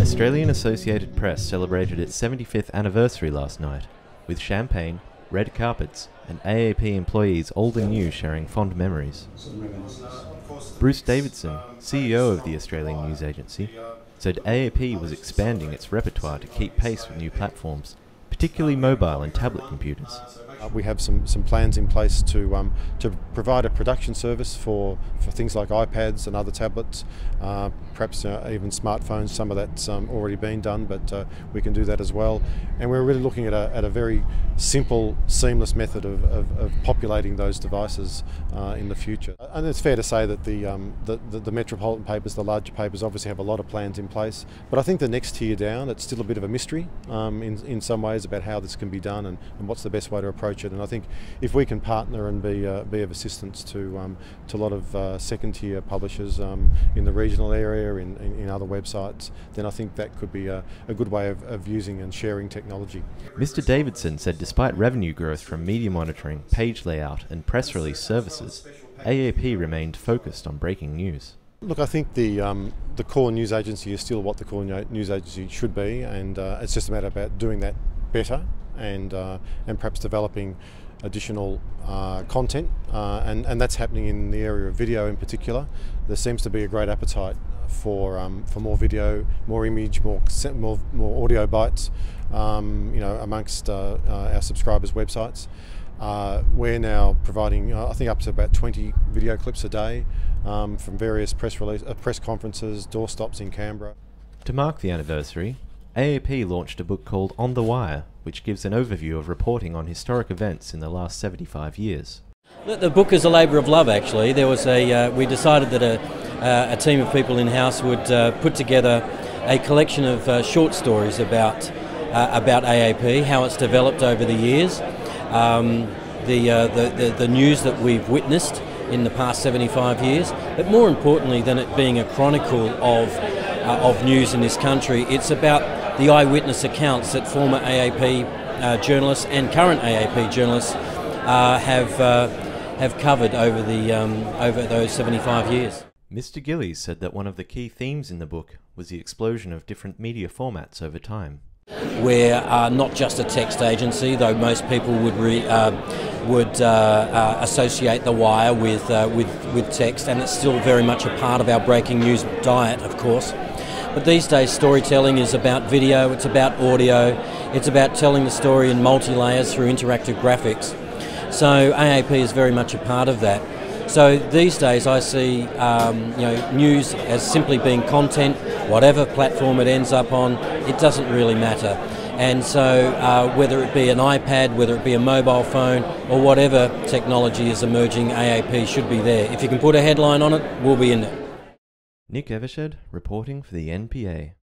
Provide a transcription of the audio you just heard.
Australian Associated Press celebrated its 75th anniversary last night, with champagne, red carpets, and AAP employees old and new sharing fond memories. Bruce Davidson, CEO of the Australian News Agency, said AAP was expanding its repertoire to keep pace with new platforms, particularly mobile and tablet computers. We have some plans in place to provide a production service for things like iPads and other tablets, perhaps even smartphones. Some of that's already been done, but we can do that as well. And we're really looking at a very simple, seamless method of populating those devices in the future. And it's fair to say that the metropolitan papers, the larger papers, obviously have a lot of plans in place. But I think the next tier down, it's still a bit of a mystery in some ways about how this can be done and what's the best way to approach it. And I think if we can partner and be of assistance to a lot of second-tier publishers in the regional area, in other websites, then I think that could be a good way of using and sharing technology. Mr. Davidson said despite revenue growth from media monitoring, page layout and press release services, AAP remained focused on breaking news. Look, I think the core news agency is still what the core news agency should be, and it's just a matter about doing that better and perhaps developing additional content, and that's happening in the area of video in particular. There seems to be a great appetite for more video, more image, more audio bites, amongst our subscribers' websites. We're now providing, I think, up to about 20 video clips a day from various press conferences, doorstops in Canberra. To mark the anniversary, AAP launched a book called On the Wire, which gives an overview of reporting on historic events in the last 75 years. The book is a labour of love, actually. There was we decided that a team of people in-house would put together a collection of short stories about AAP, how it's developed over the years, the news that we've witnessed in the past 75 years, but more importantly than it being a chronicle of news in this country, it's about the eyewitness accounts that former AAP journalists and current AAP journalists have covered over those 75 years. Mr. Gillies said that one of the key themes in the book was the explosion of different media formats over time. We're not just a text agency, though most people would associate The Wire with text, and it's still very much a part of our breaking news diet, of course. But these days storytelling is about video, it's about audio, it's about telling the story in multi-layers through interactive graphics. So AAP is very much a part of that. So these days I see news as simply being content, whatever platform it ends up on, it doesn't really matter. And so whether it be an iPad, whether it be a mobile phone, or whatever technology is emerging, AAP should be there. If you can put a headline on it, we'll be in it. Nick Evershed reporting for the NPA.